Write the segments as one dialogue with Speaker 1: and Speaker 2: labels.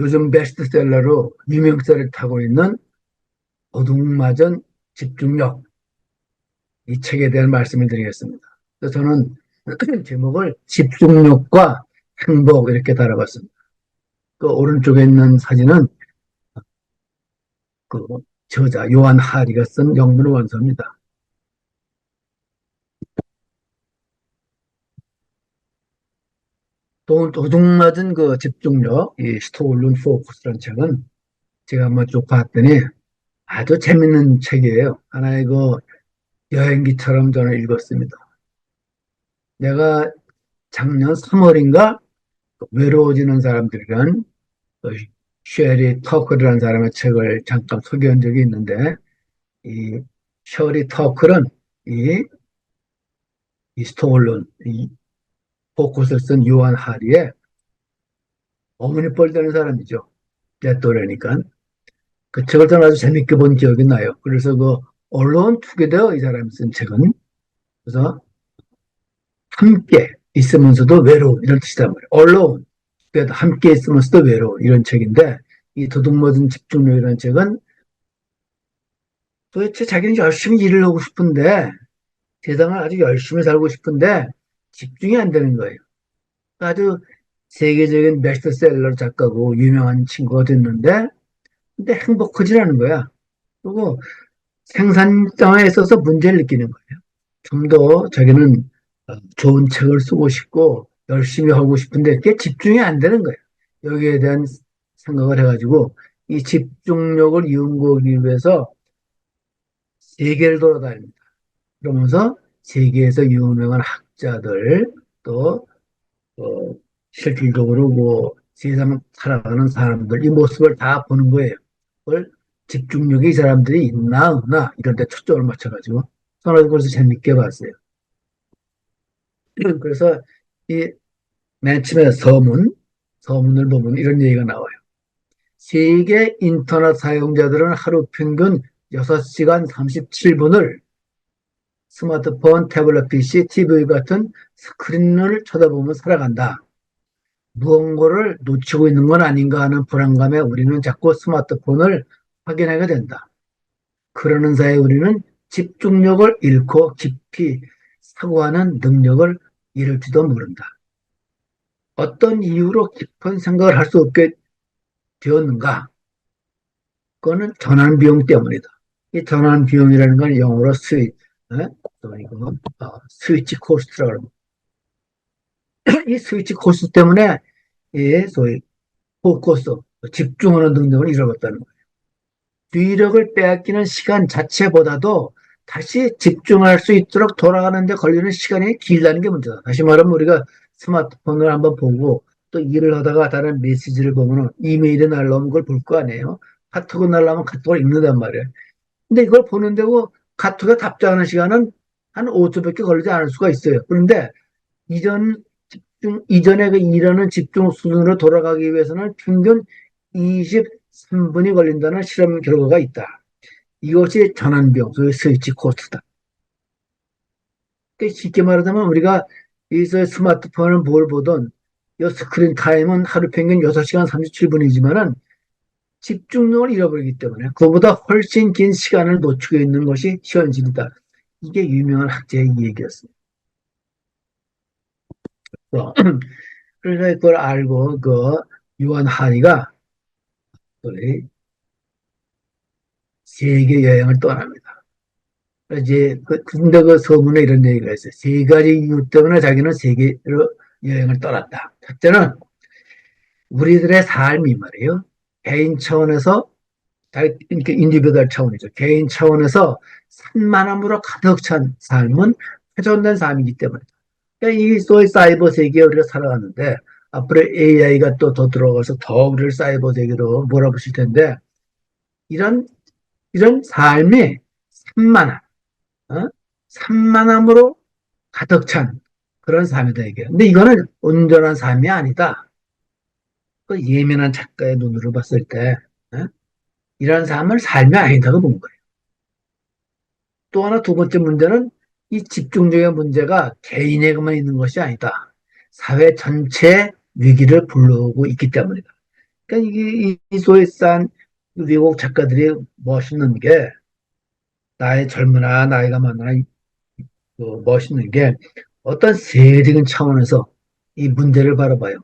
Speaker 1: 요즘 베스트셀러로 유명세를 타고 있는 어둑맞은 집중력, 이 책에 대한 말씀을 드리겠습니다. 그래서 저는 제목을 집중력과 행복 이렇게 달아봤습니다. 그 오른쪽에 있는 사진은 그 저자 요한 하리가 쓴 영문 원서입니다. 또 어둑맞은 그 집중력, 이 스토울룬 포커스라는 책은 제가 한번 쭉 봤더니 아주 재밌는 책이에요. 하나의 그 여행기처럼 저는 읽었습니다. 내가 작년 3월인가 외로워지는 사람들이란 그 쉐리 터클이라는 사람의 책을 잠깐 소개한 적이 있는데, 이 쉐리 터클은 이, 이 스토울론, 이 포커스를 쓴 요한 하리의 어머니 뻘 되는 사람이죠. 내 또래니까. 그 책을 저는 아주 재밌게 본 기억이 나요. 그래서 그 언론 투게더 이 사람이 쓴 책은, 그래서 함께 있으면서도 외로운 이런 뜻이단 말이에요. 언론 그래도 함께 있으면서도 외로운 이런 책인데, 이 도둑맞은 집중력이라는 책은 도대체 자기는 열심히 일을 하고 싶은데 세상을 아주 열심히 살고 싶은데 집중이 안 되는 거예요. 아주 세계적인 베스트셀러 작가고 유명한 친구가 됐는데 근데 행복하지 않은 거야. 그리고 생산성에 있어서 문제를 느끼는 거예요. 좀 더 자기는 좋은 책을 쓰고 싶고 열심히 하고 싶은데 그게 집중이 안 되는 거예요. 여기에 대한 생각을 해가지고 이 집중력을 이용하기 위해서 세계를 돌아다닙니다. 그러면서 세계에서 유명한 학자들 또 실질적으로 뭐 세상 살아가는 사람들 이 모습을 다 보는 거예요. 그걸 집중력이 이 사람들이 있나 없나 이런 데 초점을 맞춰가지고 저는 그래서 재밌게 봤어요. 그래서 이 맨 처음에 서문을 보면 이런 얘기가 나와요. 세계 인터넷 사용자들은 하루 평균 6시간 37분을 스마트폰, 태블릿 PC, TV 같은 스크린을 쳐다보며 살아간다. 무언가를 놓치고 있는 건 아닌가 하는 불안감에 우리는 자꾸 스마트폰을 확인하게 된다. 그러는 사이에 우리는 집중력을 잃고 깊이 사고하는 능력을 잃을지도 모른다. 어떤 이유로 깊은 생각을 할 수 없게 되었는가? 그거는 전환 비용 때문이다. 이 전환 비용이라는 건 영어로 또 이거 스위치 코스트라고 합니다. 이 스위치 코스트 때문에 이 소위 포커스, 집중하는 능력을 잃어버렸다는 거예요. 주의력을 빼앗기는 시간 자체보다도 다시 집중할 수 있도록 돌아가는 데 걸리는 시간이 길다는 게 문제다. 다시 말하면 우리가 스마트폰을 한번 보고 또 일을 하다가 다른 메시지를 보면 이메일이 날라오면 그걸 볼 거 아니에요. 카톡이 날라오면 카톡을 읽는단 말이에요. 근데 이걸 보는데고 카톡에 답장하는 시간은 한 5초밖에 걸리지 않을 수가 있어요. 그런데 이전에 그 일하는 집중 수준으로 돌아가기 위해서는 평균 23분이 걸린다는 실험 결과가 있다. 이것이 전환비용, 소위 스위치 코스트다. 그러니까 쉽게 말하자면 우리가 이 스마트폰을 뭘 보든 이 스크린 타임은 하루 평균 6시간 37분이지만은 집중력을 잃어버리기 때문에 그보다 훨씬 긴 시간을 놓치고 있는 것이 현실이다. 이게 유명한 학자의 얘기였습니다. 그래서 그걸 알고 그 유한 하니가 세계 여행을 떠납니다. 이제 근데 그 서문에 이런 얘기가 있어요. 세 가지 이유 때문에 자기는 세계로 여행을 떠났다. 첫째는 우리들의 삶이 말이에요. 개인 차원에서 이렇게 인디비dual 차원이죠. 개인 차원에서 산만함으로 가득 찬 삶은 회전된 삶이기 때문에. 그러니까 이 소위 사이버 세계에 우리가 살아가는데 앞으로 AI가 또 더 들어가서 더 우리를 사이버 세계로 몰아붙일 텐데 이런 삶이 산만함, 어? 산만함으로 가득 찬 그런 삶이다 이게. 근데 이거는 온전한 삶이 아니다. 그 예민한 작가의 눈으로 봤을 때 이런 삶을 삶이 아니다고 본 거예요. 또 하나 두 번째 문제는 이 집중력의 문제가 개인에게만 있는 것이 아니다. 사회 전체의 위기를 불러오고 있기 때문이다. 그러니까 이 소위 싼 미국 작가들이 멋있는 게 나이 젊으나 나이가 많으나 그 멋있는 게 어떤 세계적인 차원에서 이 문제를 바라봐요.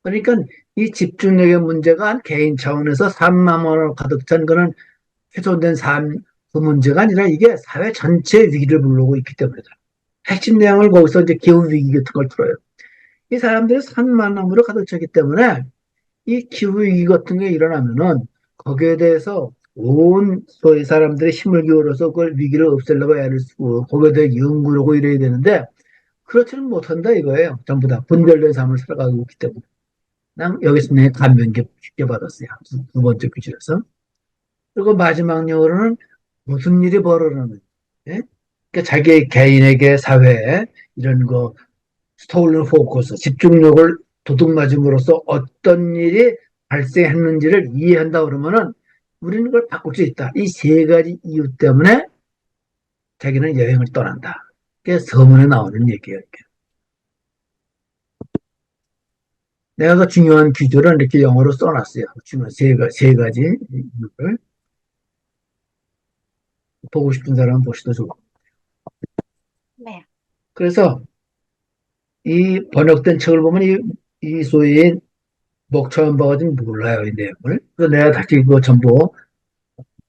Speaker 1: 그러니까 이 집중력의 문제가 한 개인 차원에서 삶만으로 가득 찬 거는 훼손된 삶 그 문제가 아니라 이게 사회 전체의 위기를 불러오고 있기 때문이다. 핵심 내용을 거기서 이제 기후 위기 같은 걸 들어요. 이 사람들이 산만함으로 가득 차기 때문에 이 기후 위기 같은 게 일어나면은 거기에 대해서 온 소위 사람들의 힘을 기울여서 그걸 위기를 없애려고 애를 쓰고 거기에 대해 연구를 하고 이래야 되는데 그렇지는 못한다 이거예요. 전부 다 분별된 삶을 살아가고 있기 때문에. 난 여기서 내 감명 깊게 받았어요. 두 번째 규칙에서. 그리고 마지막 용어로는 무슨 일이 벌어지는, 예? 그러니까 자기 개인에게 사회에 이런 거 스토리는 포커스, 집중력을 도둑맞음으로써 어떤 일이 발생했는지를 이해한다 그러면은 우리는 그걸 바꿀 수 있다. 이 세 가지 이유 때문에 자기는 여행을 떠난다. 그게 서문에 나오는 얘기예요. 이렇게. 내가 그 중요한 기조를 이렇게 영어로 써놨어요. 중요한 세 가지 이유를 보고 싶은 사람은 보시도 좋고.
Speaker 2: 네.
Speaker 1: 그래서 이 번역된 책을 보면 이 소위 목차원 바가 좀 몰라요, 이 내용을. 그래서 내가 다시 이거 전부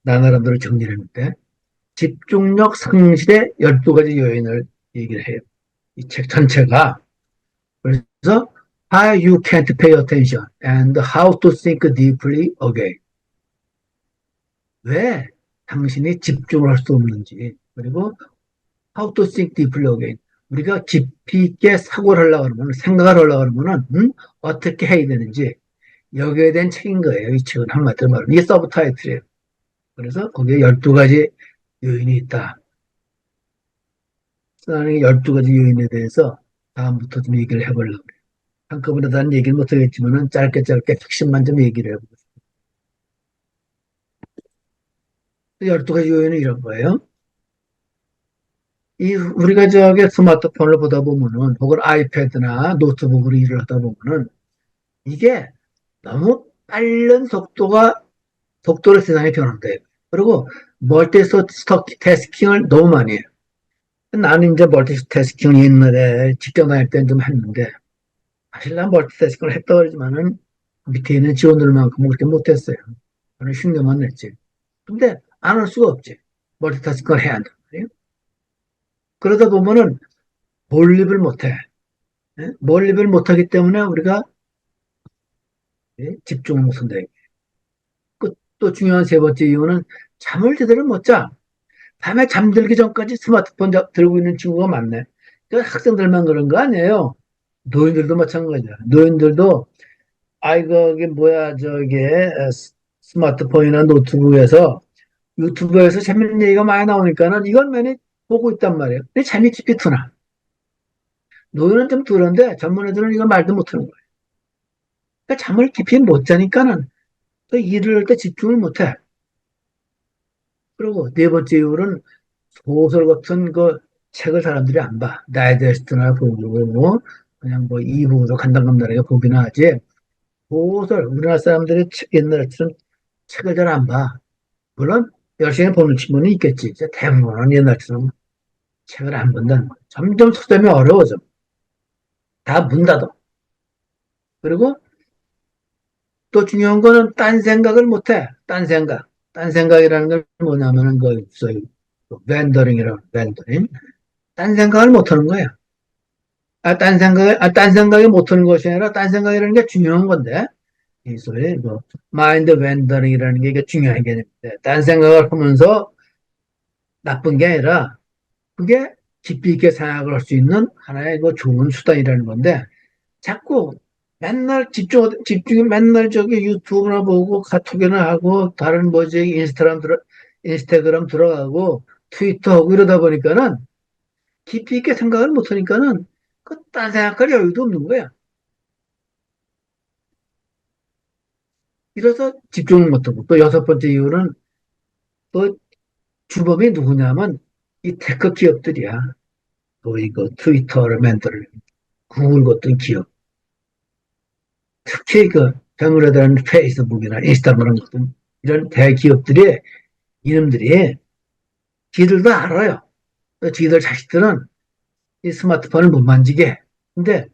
Speaker 1: 나나람대로 정리를 했는데 집중력 상실의 12가지 요인을 얘기를 해요. 이 책 전체가. 그래서 Why you can't pay attention and how to think deeply again. 왜 당신이 집중을 할 수 없는지 그리고 how to think deeply again. 우리가 깊이 있게 사고를 하려고 그러면 생각을 하려고 그러면 어떻게 해야 되는지 여기에 대한 책인 거예요. 이 책은 한마디로 말하면 이게 서브타이틀이에요. 그래서 거기에 12가지 요인이 있다. 나는 12가지 요인에 대해서 다음부터 좀 얘기를 해보려고 그래요. 한꺼번에 다는 얘기를 못하겠지만 짧게 핵심만 좀 얘기를 해보고 싶어요. 12가지 요인은 이런 거예요. 우리가 저기 스마트폰을 보다 보면은 혹은 아이패드나 노트북으로 일을 하다 보면은 이게 너무 빠른 속도로 세상이 변한대요. 그리고 멀티태스킹을 너무 많이 해요. 나는 이제 멀티태스킹 옛날에 직장 다닐 때는 좀 했는데 사실 난 멀티태스킹을 했다 그러지만은 밑에 있는 직원들만큼 그렇게 못했어요. 저는 흉내만 냈지. 근데 안 할 수가 없지. 멀티태스킹을 해야 한단 말이에요. 그러다 보면은 몰입을 못해. 예? 몰입을 못하기 때문에 우리가 예? 집중을 못한다. 또 중요한 세 번째 이유는 잠을 제대로 못 자. 밤에 잠들기 전까지 스마트폰 들고 있는 친구가 많네. 그 학생들만 그런 거 아니에요. 노인들도 마찬가지야. 노인들도 아이고 이게 뭐야 저게 스마트폰이나 노트북에서 유튜브에서 재밌는 얘기가 많이 나오니까는 이걸 많이 보고 있단 말이에요. 근데 잠이 깊게 드나. 노인은 좀 덜한데 젊은 애들은 이거 말도 못하는 거예요. 그러니까 잠을 깊이 못 자니까는 또 일을 할 때 집중을 못해. 그리고 네 번째 이유는 소설 같은 그 책을 사람들이 안 봐. 다이제스트나 보고 뭐 그냥 뭐 이북으로 간당간당하게 보기나 하지. 소설 우리나라 사람들이 옛날처럼 책을 잘 안 봐. 물론 열심히 보는 친구는 있겠지. 이제 대부분은 옛날처럼 책을 안 본다는 거예요. 점점 서점이 어려워져. 다 문 닫아. 그리고 또 중요한 거는 딴 생각을 못 해. 딴 생각. 딴 생각이라는 건 뭐냐면은 그 소위 벤더링이라고 벤더링. 딴 생각을 못 하는 거야. 딴 생각이 못 하는 것이 아니라 딴 생각이라는 게 중요한 건데. 이 소위 뭐 마인드 벤더링이라는 게 이게 중요한 개념인데. 딴 생각을 하면서 나쁜 게 아니라 그게 깊이 있게 생각을 할 수 있는 하나의 그 좋은 수단이라는 건데 자꾸 맨날 집중이 맨날 저기 유튜브나 보고 카톡이나 하고 다른 뭐지 인스타그램 들어가고 트위터 하고 이러다 보니까는 깊이 있게 생각을 못 하니까는 그 딴 생각할 여유도 없는 거야. 이래서 집중을 못하고 또 여섯 번째 이유는 또 주범이 누구냐면 이 테크 기업들이야. 또 이거 트위터를 만들 구글 같은 기업. 특히 그 대물에다는 페이스북이나 인스타그램 같은 이런 대기업들이 이놈들이 지들도 알아요. 지들 자식들은 이 스마트폰을 못 만지게 해. 근데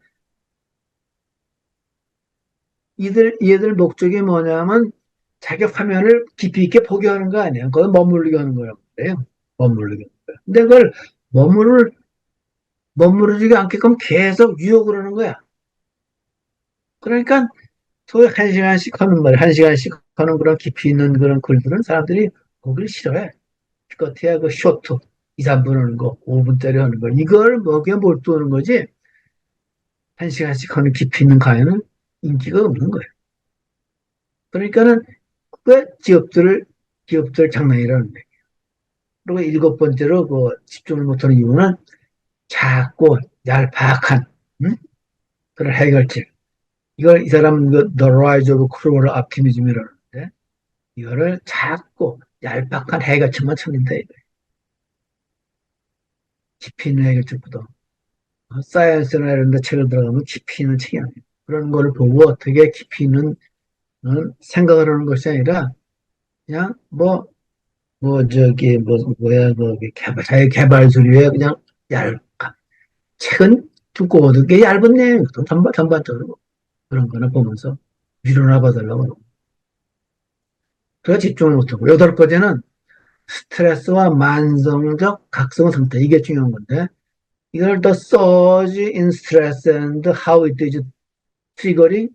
Speaker 1: 얘들 목적이 뭐냐면 자기 화면을 깊이 있게 보게 하는 거 아니에요. 그걸 머무르게 하는 거란 말이에요. 머무르게 하는 거예요. 근데 그걸 머무르지 않게끔 계속 유혹을 하는 거야. 그러니까 소위 한 시간씩 하는 말, 한 시간씩 하는 그런 깊이 있는 그런 글들은 사람들이 보기를 싫어해. 기껏해야 그 쇼트, 2, 3분 하는 거, 5분짜리 하는 거, 이걸 먹여 몰두하는 거지, 한 시간씩 하는 깊이 있는 강연은 인기가 없는 거예요. 그러니까는, 그게 기업들 장난이라는 거예요. 그리고 일곱 번째로 그 집중을 못하는 이유는 작고 얄팍한, 응? 그런 해결책. 이걸 이 사람 그 The Rise of Cruel Optimism이라는데, 이거를 작고 얄팍한 해결책만 찾는다 이거예요. 깊이 있는 해결책보다. 사이언스나 이런 데 책을 들어가면 깊이 있는 책이 아니에요. 그런 걸 보고 어떻게 깊이 있는 생각을 하는 것이 아니라 그냥 뭐야, 자기 개발서류에 그냥 얇, 책은 두꺼워도 게 얇은 내용, 전반적으로 그런 거나 보면서 위로나 받으려고 하고. 그래서 집중을 못하고. 여덟 번째는 스트레스와 만성적 각성 상태. 이게 중요한 건데, 이걸 The surge in stress and how it is triggering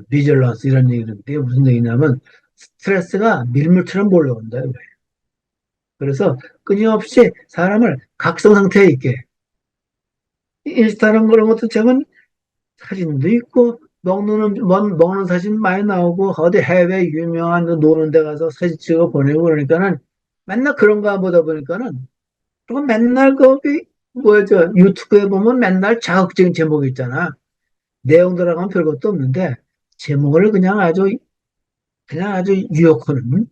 Speaker 1: 비질런스 이런 얘기인데 이게 무슨 얘기냐면 스트레스가 밀물처럼 몰려온다. 그래서 끊임없이 사람을 각성 상태에 있게 인스타는 그런 것도 제가 사진도 있고 먹는 사진 많이 나오고 어디 해외 유명한 노는 데 가서 사진 찍어 보내고 그러니까는 맨날 그런 거 보다 보니까는 그리고 맨날 거기 뭐죠 유튜브에 보면 맨날 자극적인 제목 있잖아. 내용 들어가면 별것도 없는데 제목을 그냥 아주 유혹하는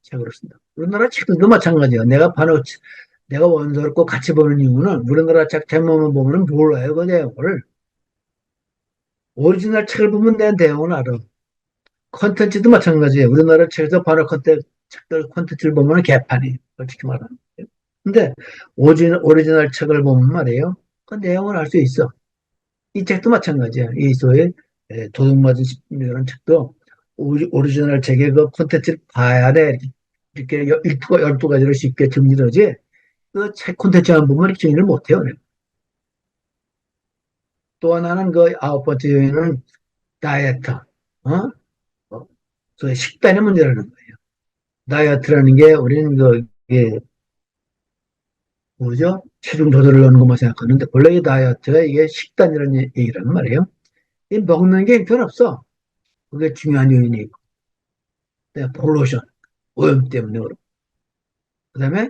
Speaker 1: 책으로 쓴다. 우리나라 책들도 마찬가지야. 내가 원서를 꼭 같이 보는 이유는 우리나라 책 제목만 보면 몰라요, 그 내용을. 오리지널 책을 보면 내 내용을 알아. 컨텐츠도 마찬가지예요. 우리나라 책에서 책들 컨텐츠를 보면 개판이에요. 솔직히 말하면. 근데 오리지널 책을 보면 말이에요. 그 내용을 알 수 있어. 이 책도 마찬가지야. 이 소위 도둑맞은 이런 책도 오리지널 책의 그 콘텐츠를 봐야 돼. 이렇게 12가지를 쉽게 정리하지. 그 책 콘텐츠만 보면 이렇게 정리를 못해요. 또 하나는 그 아홉 번째 요인은 다이어트. 어? 소위 식단의 문제라는 거예요. 다이어트라는 게 우리는 이게 뭐죠? 체중 조절을 하는 것만 생각하는데 원래 이 다이어트가 이게 식단이라는 얘기란 말이에요. 이 먹는 게 형편없어. 그게 중요한 요인이 있고. 폴루션, 오염 때문에 그렇고. 그다음에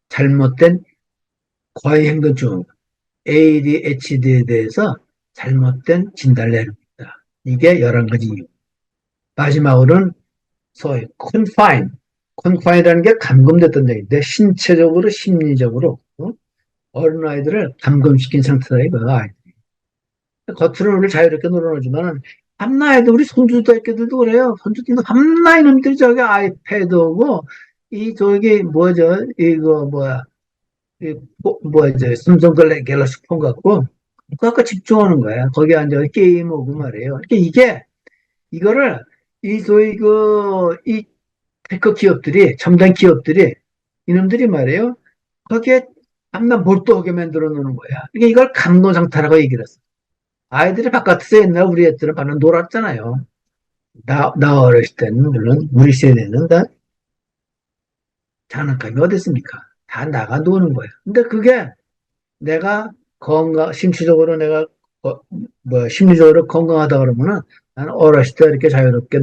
Speaker 1: 잘못된 과잉 행동증, ADHD에 대해서 잘못된 진단을 내립니다. 이게 11가지 이유. 마지막으로는 소위 confine이라는 게 감금됐던 얘기인데 신체적으로 심리적으로 어린 아이들을 감금시킨 상태다 이거야. 겉으로는 우리 자유롭게 놀아주지만 밤낮에도 우리 손주들도 그래요. 손주들도 밤낮 이놈들이 저기 아이패드고 이 저기 뭐죠 이거 뭐야 뭐죠 삼성 갤럭시 폰 갖고 그거 갖고 집중하는 거야. 거기 앉아 게임하고 말이에요. 그러니까 이거를 이 소위 이 테크 기업들이 첨단 기업들이 이놈들이 말이에요. 거기에 밤낮 몰두하게 만들어 놓는 거야. 그러니까 이걸 감노 상태라고 얘기를 했어. 아이들이 바깥에서 옛날 우리 애들은 반은 놀았잖아요. 나 어렸을 때는 물론 우리 세대는 다 장난감이 어딨습니까? 다 나가 노는 거예요. 근데 그게 내가 신체적으로 내가 심리적으로 건강하다 그러면은 나는 어렸을 때 이렇게 자유롭게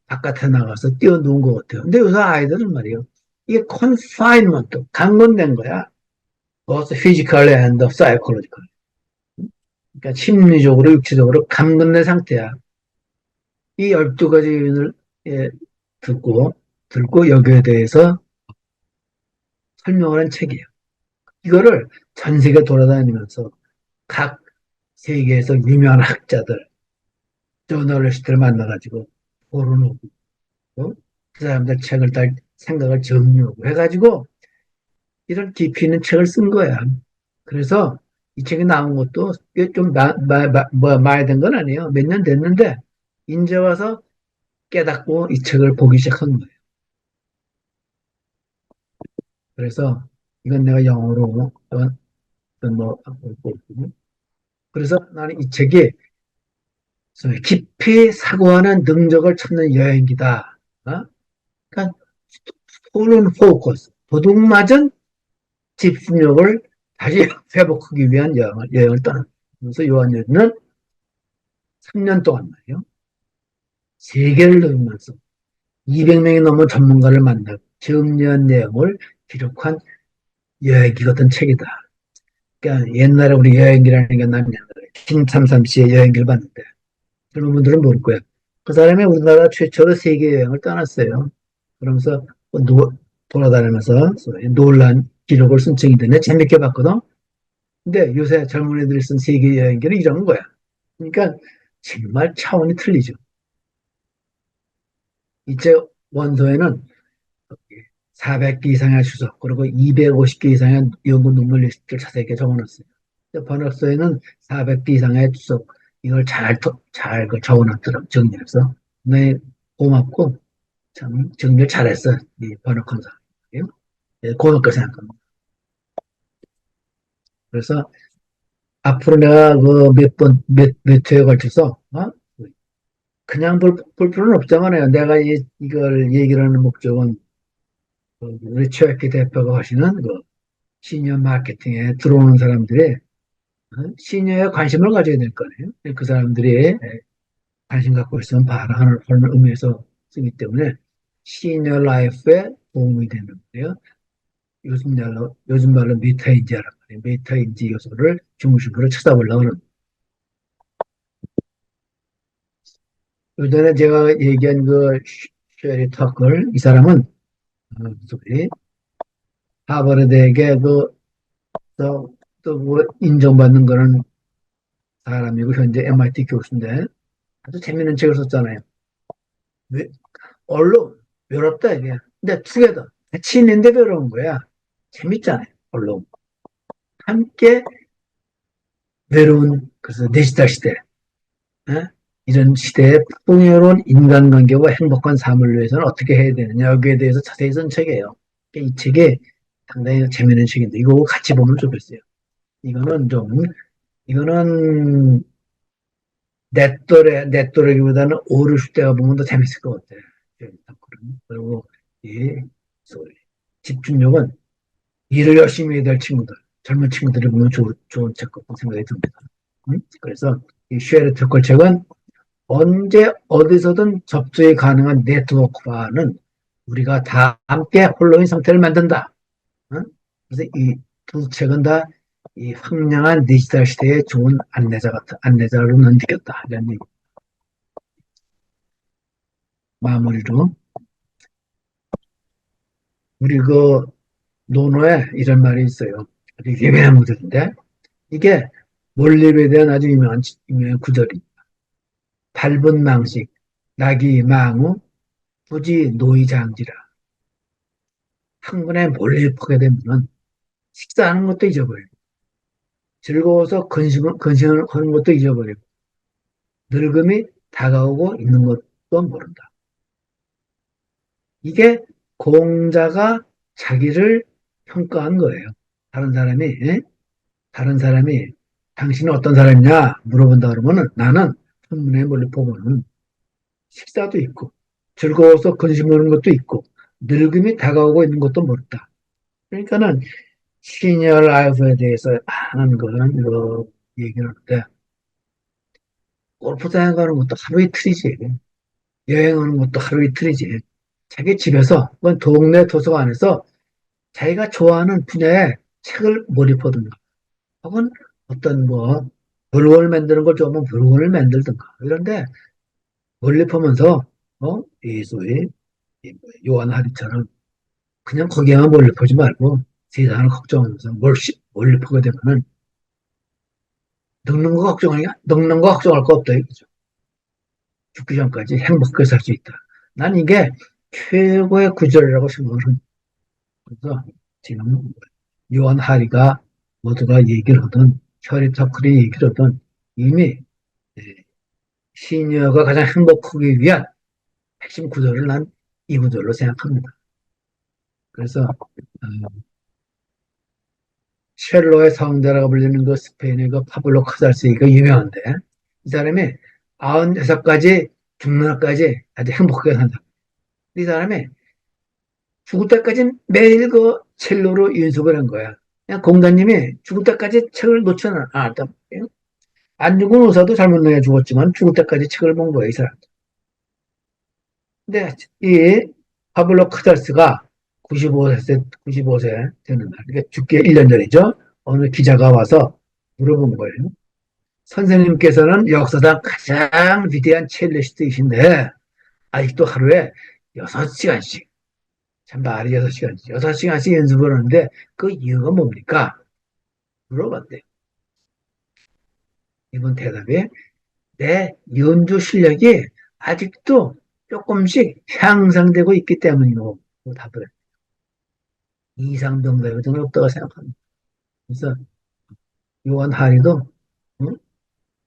Speaker 1: 바깥에 나가서 뛰어노는 것 같아요. 근데 요새 아이들은 말이에요. 이게 confinement, 감금된 거야. both physically and psychologically. 그러니까 심리적으로, 육체적으로 감금된 상태야. 이 12가지 요인을 예, 듣고 여기에 대해서 설명을 한 책이에요. 이거를 전 세계 돌아다니면서 각 세계에서 유명한 학자들, 저널리스트를 만나가지고 토론하고, 그 사람들 책을 다 생각을 정리하고 해가지고 이런 깊이 있는 책을 쓴 거야. 그래서 이 책이 나온 것도 좀 많이 된 건 아니에요. 몇 년 됐는데 이제 와서 깨닫고 이 책을 보기 시작한 거예요. 그래서 이건 내가 영어로 뭐 그래서 나는 이 책이 소위 깊이 사고하는 능력을 찾는 여행기다. 그러니까 폴은 포커스, 도둑맞은 집중력을 다시 회복하기 위한 여행을 떠납니다. 그래서 요한여리는 3년 동안 말이에요. 세계를 누비면서 200명이 넘은 전문가를 만나고 정리한 내용을 기록한 여행기 같은 책이다. 그러니까 옛날에 우리 여행기라는 게 나는 옛날에 김삼삼 씨의 여행기를 봤는데 젊은 분들은 모를 거야. 그 사람이 우리나라 최초로 세계 여행을 떠났어요. 그러면서 돌아다니면서 놀란 기록을 쓴 책이 되네. 재밌게 봤거든. 근데 요새 젊은이들이 쓴 세계 여행기는 이런 거야. 그러니까 정말 차원이 틀리죠. 이제 원서에는 400개 이상의 주석, 그리고 250개 이상의 연구 논문 리스트를 자세하게 적어놨어요. 번역서에는 400개 이상의 주석, 이걸 잘 적어놨더라고, 정리해서. 네, 고맙고, 참, 정리를 잘했어, 이 번역한 사람. 예, 고맙게 생각합니다. 그래서 앞으로 내가 그 몇 회에 걸쳐서, 그냥 볼 필요는 없잖아요. 내가 이걸 얘기를 하는 목적은, 리처에키 대표가 하시는 시니어 마케팅에 들어오는 사람들의 시니어에 관심을 가져야 될 거예요. 그 사람들이 관심 갖고 있으면 봐라 하는 의미에서 쓰기 때문에 시니어 라이프에 도움이 되는 거예요. 요즘 말로 메타인지라는 거예요. 메타인지 요소를 중심으로 찾아보려고 하는. 요전에 제가 얘기한 그 쉐리 터클, 이 사람은 소리 하버드대학의 또 인정받는 거는 사람이고 현재 MIT 교수인데 아주 재밌는 책을 썼잖아요. 왜, 언론 외롭다 이게. 근데 투게더 같이 있는데 외로운 거야. 재밌잖아요. 언론 함께 외로운 그래서 디지털 시대, 에? 이런 시대에 풍요로운 인간관계와 행복한 삶을 위해서는 어떻게 해야 되느냐 여기에 대해서 자세히 쓴 책이에요. 이 책이 상당히 재밌는 책인데 이거 같이 보면 좋겠어요. 이거는 좀 이거는 내 또래기보다는 어르실 때가 보면 더 재밌을 것 같아요. 그리고 이 소리 집중력은 일을 열심히 해야 될 친구들, 젊은 친구들이 보면 좋은 책 같은 생각이 듭니다. 그래서 이 쉐르트 컬책은 언제 어디서든 접속이 가능한 네트워크화는 우리가 다 함께 홀로인 상태를 만든다. 그래서 이 두 책은 다 이 황량한 디지털 시대의 좋은 안내자로 난 느꼈다. 이런 얘기. 마무리로 우리 논어에 이런 말이 있어요. 아주 유명한 구절인데 이게 몰입에 대한 아주 유명한 구절이 밟은 망식, 낙이 망우, 부지 노이장지라. 한 번에 몰입하게 되면 식사하는 것도 잊어버리고 즐거워서 근심을 하는 것도 잊어버리고 늙음이 다가오고 있는 것도 모른다. 이게 공자가 자기를 평가한 거예요. 다른 사람이 예? 다른 사람이 당신은 어떤 사람이냐 물어본다 그러면은 나는 한문에 몰입하고는 식사도 있고 즐거워서 근심하는 것도 있고 늙음이 다가오고 있는 것도 모른다. 그러니까는 시니어 라이프에 대해서 많은 그런 얘기를 하는데 골프장 가는 것도 하루 이틀이지. 여행하는 것도 하루 이틀이지. 자기 집에서 혹은 동네 도서관에서 자기가 좋아하는 분야의 책을 몰입하든가 혹은 어떤 물건을 만드는 걸 좋아하면 물건을 만들든가 이런데 몰입하면서 이 소위 요한 하리처럼 그냥 거기에만 몰입하지 말고 세상을 걱정하면서 몰입하게 되면은 늙는 거 걱정할 거 없다 이거죠. 죽기 전까지 행복하게 살 수 있다. 난 이게 최고의 구절이라고 생각을 합니다. 그래서 지금 요한 하리가 모두가 얘기를 하던 셔리 터클이 얘기를 하던 이미 시니어가 가장 행복하기 위한 핵심 구절을 난 이 구절로 생각합니다. 그래서 첼로의 성대라고 불리는 그 스페인의 그 파블로 카살스가 유명한데 이 사람이 96까지 죽는 날까지 아주 행복하게 산다. 이 사람이 죽을 때까지 매일 그 첼로로 연습을 한 거야. 그냥 공자님이 죽을 때까지 책을 놓지 않았다. 안 죽은 의사도 잘못 내가 죽었지만 죽을 때까지 책을 본 거야, 이 사람. 근데 이 파블로 카살스가 95세 되는 날, 그러니까 죽기 1년 전이죠. 어느 기자가 와서 물어본 거예요. 선생님께서는 역사상 가장 위대한 첼리스트이신데 아직도 하루에 6시간씩, 참 말이 6시간씩, 6시간씩 연습을 하는데 그 이유가 뭡니까? 물어봤대요. 이번 대답에 내 연주 실력이 아직도 조금씩 향상되고 있기 때문이고 답을 이상병답이 좀 없다고 생각합니다. 그래서 요한 하리도 응?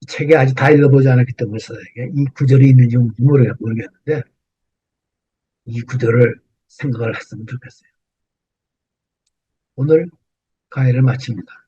Speaker 1: 책에 아직 다 읽어보지 않았기 때문에 이 구절이 있는지 모르겠는데 이 구절을 생각을 했으면 좋겠어요. 오늘 강의를 마칩니다.